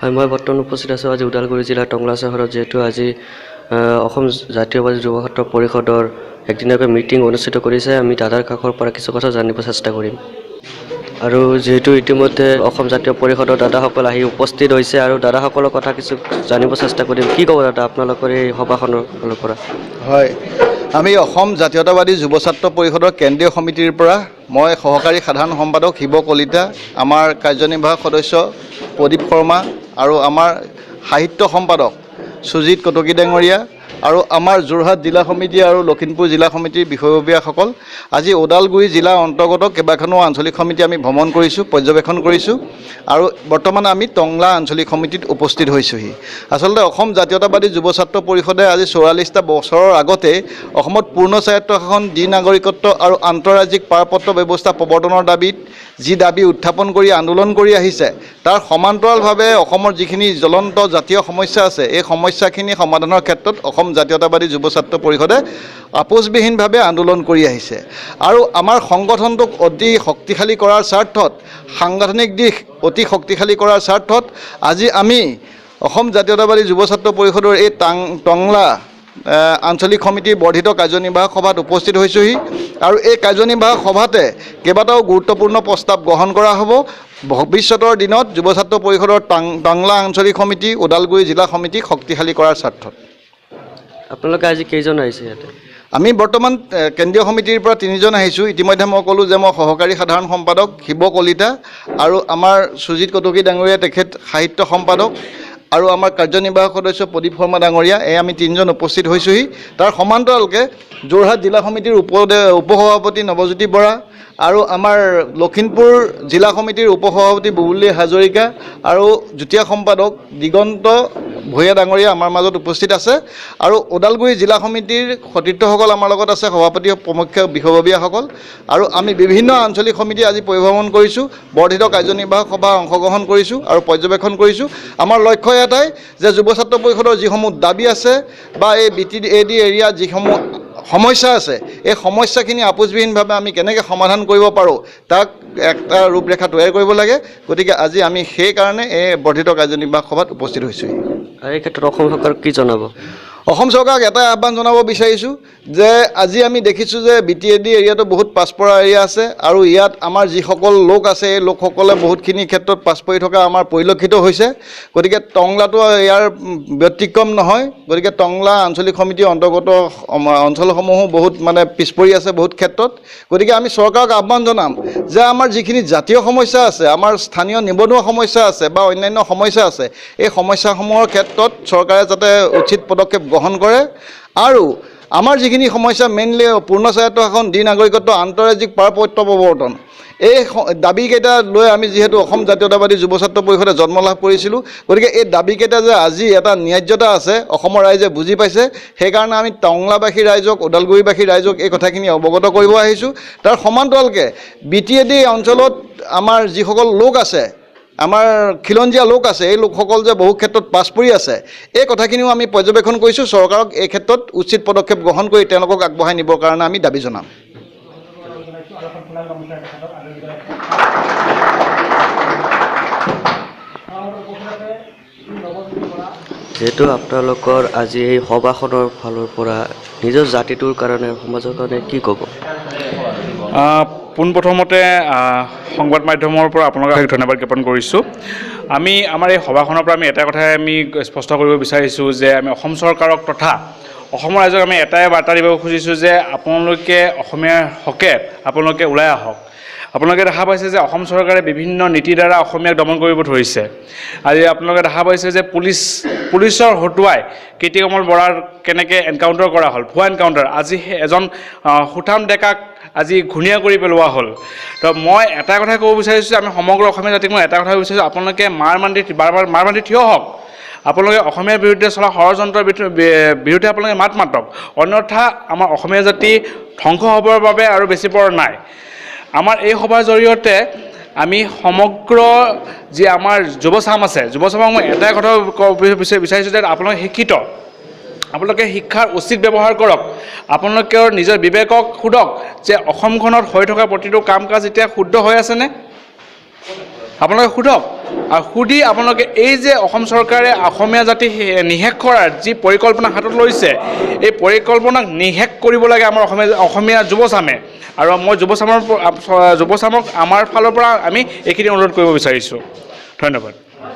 হয়, মই বৰ্তমান উপস্থিত আছোঁ আজি ওদালগুৰি জিলাৰ টংলা চহৰত, যিহেতু আজি অসম জাতীয়বাদী যুৱ ছাত্ৰ পৰিষদৰ একদিনীয়াকৈ মিটিং অনুষ্ঠিত কৰিছে। আমি দাদাৰ কাষৰ পৰা কিছু কথা জানিব চেষ্টা কৰিম। আৰু যিহেতু ইতিমধ্যে অসম জাতীয় পৰিষদৰ দাদাসকল আহি উপস্থিত হৈছে আৰু দাদাসকলৰ কথা কিছু জানিব চেষ্টা কৰিম। কি ক'ব দাদা আপোনালোকৰ এই সভাখনৰ ফালৰ পৰা? হয়, আমি অসম জাতীয়তাবাদী যুৱ ছাত্ৰ পৰিষদৰ কেন্দ্ৰীয় সমিতিৰ পৰা মই সহকাৰী সাধাৰণ সম্পাদক শিৱ কলিতা, আমাৰ কাৰ্যনিৰ্বাহক সদস্য প্ৰদীপ শৰ্মা আৰু আমাৰ সাহিত্য সম্পাদক সুজিত কটকী ডাঙৰীয়া আৰু আমাৰ যোৰহাট জিলা সমিতি আৰু লখিমপুৰ জিলা সমিতিৰ বিষয়ববীয়াসকল আজি ওদালগুৰি জিলাৰ অন্তৰ্গত কেইবাখনো আঞ্চলিক সমিতি আমি ভ্ৰমণ কৰিছোঁ, পৰ্যবেক্ষণ কৰিছোঁ আৰু বৰ্তমান আমি টংলা আঞ্চলিক সমিতিত উপস্থিত হৈছোঁহি। আচলতে অসম জাতীয়তাবাদী যুৱ ছাত্ৰ পৰিষদে আজি 44টা বছৰৰ আগতে অসমত পূৰ্ণ স্বায়ত্তশাসন, দ্বি নাগৰিকত্ব আৰু আন্তঃৰাজ্যিক পাৰপত্ৰ ব্যৱস্থা প্ৰৱৰ্তনৰ দাবীত যি দাবী উত্থাপন কৰি আন্দোলন কৰি আহিছে, তাৰ সমান্তৰালভাৱে অসমৰ যিখিনি জ্বলন্ত জাতীয় সমস্যা আছে, এই সমস্যাখিনি সমাধানৰ ক্ষেত্ৰত অসম জাতীয়তাবাদী যুৱ ছাত্ৰ পৰিষদে আপোচবিহীনভাৱে আন্দোলন কৰি আহিছে। আৰু আমাৰ সংগঠনটোক অতি শক্তিশালী কৰাৰ স্বাৰ্থত, সাংগঠনিক দিশ অতি শক্তিশালী কৰাৰ স্বাৰ্থত আজি আমি অসম জাতীয়তাবাদী যুৱ ছাত্ৰ পৰিষদৰ এই টংলা আঞ্চলিক সমিতিৰ বৰ্ধিত কাৰ্যনিৰ্বাহক সভাত উপস্থিত হৈছোঁহি আৰু এই কাৰ্যনিৰ্বাহক সভাতে কেইবাটাও গুৰুত্বপূৰ্ণ প্ৰস্তাৱ গ্ৰহণ কৰা হ'ব। ভৱিষ্যতৰ দিনত যুৱ ছাত্ৰ পৰিষদৰ টংলা আঞ্চলিক সমিতি, ওদালগুৰি জিলা সমিতিক শক্তিশালী কৰাৰ স্বাৰ্থত। আপোনালোকে আজি কেইজন আহিছে ইয়াতে? আমি বৰ্তমান কেন্দ্ৰীয় সমিতিৰ পৰা 3জন আহিছোঁ। ইতিমধ্যে মই ক'লোঁ যে মই সহকাৰী সাধাৰণ সম্পাদক শিৱ কলিতা আৰু আমাৰ সুজিত কটকী ডাঙৰীয়া, তেখেত সাহিত্য সম্পাদক, আৰু আমাৰ কাৰ্যনিৰ্বাহক সদস্য প্ৰদীপ শৰ্মা ডাঙৰীয়া, এই আমি 3জন উপস্থিত হৈছোঁহি। তাৰ সমান্তৰালকৈ যোৰহাট জিলা সমিতিৰ উপসভাপতি নৱজ্যোতি বৰা আৰু আমাৰ লখিমপুৰ জিলা সমিতিৰ উপসভাপতি বুবুলী হাজৰিকা আৰু যুটীয়া সম্পাদক দিগন্ত ভূঞা ডাঙৰীয়া আমাৰ মাজত উপস্থিত আছে। আৰু ওদালগুৰি জিলা সমিতিৰ সতীৰ্থসকল আমাৰ লগত আছে, সভাপতি প্ৰমুখ বিষয়ববীয়াসকল, আৰু আমি বিভিন্ন আঞ্চলিক সমিতি আজি পৰিভ্ৰমণ কৰিছোঁ, বৰ্ধিত কাৰ্যনিৰ্বাহক সভা অংশগ্ৰহণ কৰিছোঁ আৰু পৰ্যবেক্ষণ কৰিছোঁ। আমাৰ লক্ষ্য এটাই যে যুৱ ছাত্ৰ পৰিষদৰ যিসমূহ দাবী আছে বা এই BTAD এৰিয়াৰ যিসমূহ সমস্যা আছে, এই সমস্যাখিনি আপোচবিহীনভাৱে আমি কেনেকৈ সমাধান কৰিব পাৰোঁ তাক এটা ৰূপৰেখা তৈয়াৰ কৰিব লাগে। গতিকে আজি আমি সেইকাৰণে এই বৰ্ধিত কাৰ্যনিৰ্বাহক সভাত উপস্থিত হৈছোঁহি। এই ক্ষেত্ৰত অসম চৰকাৰক কি জনাব? অসম চৰকাৰক এটাই আহ্বান জনাব বিচাৰিছোঁ যে আজি আমি দেখিছোঁ যে BTAD এৰিয়াটো বহুত পাছপৰা এৰিয়া আছে আৰু ইয়াত আমাৰ যিসকল লোক আছে, এই লোকসকলে বহুতখিনি ক্ষেত্ৰত পাছ পৰি থকা আমাৰ পৰিলক্ষিত হৈছে। গতিকে টংলাটো ইয়াৰ ব্যতিক্ৰম নহয়। গতিকে টংলা আঞ্চলিক সমিতিৰ অন্তৰ্গত অঞ্চলসমূহো বহুত পিছ পৰি আছে বহুত ক্ষেত্ৰত। গতিকে আমি চৰকাৰক আহ্বান জনাম যে আমাৰ যিখিনি জাতীয় সমস্যা আছে, আমাৰ স্থানীয় নিবনুৱা সমস্যা আছে বা অন্যান্য সমস্যা আছে, এই সমস্যাসমূহৰ ক্ষেত্ৰত চৰকাৰে যাতে উচিত পদক্ষেপ গ্ৰহণ কৰে আৰু আমাৰ যিখিনি সমস্যা মেইনলি পূৰ্ণ স্বায়ত্তশাসন, দ্বি নাগৰিকত্ব, আন্তঃৰাজ্যিক পাৰপত্ৰ প্ৰৱৰ্তন, এই দাবীকেইটা লৈ আমি যিহেতু অসম জাতীয়তাবাদী যুৱ ছাত্ৰ পৰিষদে জন্ম লাভ কৰিছিলোঁ, গতিকে এই দাবীকেইটা যে আজি এটা ন্যায্যতা আছে অসমৰ ৰাইজে বুজি পাইছে, সেইকাৰণে আমি টংলাবাসী ৰাইজক, ওদালগুৰিবাসী ৰাইজক এই কথাখিনি অৱগত কৰিব আহিছোঁ। তাৰ সমান্তৰালকৈ BTAD অঞ্চলত আমাৰ যিসকল লোক আছে, আমাৰ খিলঞ্জীয়া লোক আছে, এই লোকসকল যে বহু ক্ষেত্ৰত পাছ পৰি আছে, এই কথাখিনিও আমি পৰ্যবেক্ষণ কৰিছোঁ। চৰকাৰক এই ক্ষেত্ৰত উচিত পদক্ষেপ গ্ৰহণ কৰি তেওঁলোকক আগবঢ়াই নিবৰ কাৰণে আমি দাবী জনাম। যিহেতু আপোনালোকৰ আজি এই সভাখনৰ ফালৰ পৰা নিজৰ জাতিটোৰ কাৰণে, সমাজৰ কাৰণে কি ক'ব? পোনপ্ৰথমতে সংবাদ মাধ্যমৰ পৰা আপোনালোকক ধন্যবাদ জ্ঞাপন কৰিছোঁ। আমি আমাৰ এই সভাখনৰ পৰা আমি এটা কথাই আমি স্পষ্ট কৰিব বিচাৰিছোঁ যে আমি অসম চৰকাৰক তথা অসমৰ ৰাইজক আমি এটাই বাৰ্তা দিব খুজিছোঁ যে আপোনালোকে অসমীয়াৰ হকে আপোনালোকে ওলাই আহক। আপোনালোকে দেখা পাইছে যে অসম চৰকাৰে বিভিন্ন নীতিৰ দ্বাৰা অসমীয়াক দমন কৰিব ধৰিছে। আজি আপোনালোকে দেখা পাইছে যে পুলিচৰ হতুৱাই কীৰ্তিকমল বৰাৰ কেনেকৈ এনকাউণ্টাৰ কৰা হ'ল, ভুৱা এনকাউণ্টাৰ। আজি এজন সুঠাম ডেকাক আজি ঘূণীয়া কৰি পেলোৱা হ'ল। তো মই এটা কথাই ক'ব বিচাৰিছোঁ যে আমি সমগ্ৰ অসমীয়া জাতিক মই এটা কথা ক'ব বিচাৰিছোঁ, আপোনালোকে মাৰ বান্ধি থিয় হওক। আপোনালোকে অসমীয়াৰ বিৰুদ্ধে চলা ষড়যন্ত্ৰৰ বিৰুদ্ধে আপোনালোকে মাত মাতক, অন্যথা আমাৰ অসমীয়া জাতি ধ্বংস হ'বৰ বাবে আৰু বেছি পৰ নাই। আমাৰ এই সভাৰ জৰিয়তে আমি সমগ্ৰ যি আমাৰ যুৱচাম আছে, যুৱচামক মই এটাই কথা ক'ব বিচাৰিছোঁ যে আপোনালোকে শিক্ষিত, আপোনালোকে শিক্ষাৰ উচিত ব্যৱহাৰ কৰক। আপোনালোকৰ নিজৰ বিবেকক সোধক যে অসমখনত হৈ থকা প্ৰতিটো কাম কাজ এতিয়া শুদ্ধ হৈ আছেনে? আপোনালোকে সোধক, আৰু সুধি আপোনালোকে এই যে অসম চৰকাৰে অসমীয়া জাতি নিশেষ কৰাৰ যি পৰিকল্পনা হাতত লৈছে, এই পৰিকল্পনাক নিশেষ কৰিব লাগে আমাৰ অসমীয়া যুৱচামে। আৰু মই যুৱচামক আমাৰ ফালৰ পৰা আমি এইখিনি অনুৰোধ কৰিব বিচাৰিছোঁ। ধন্যবাদ।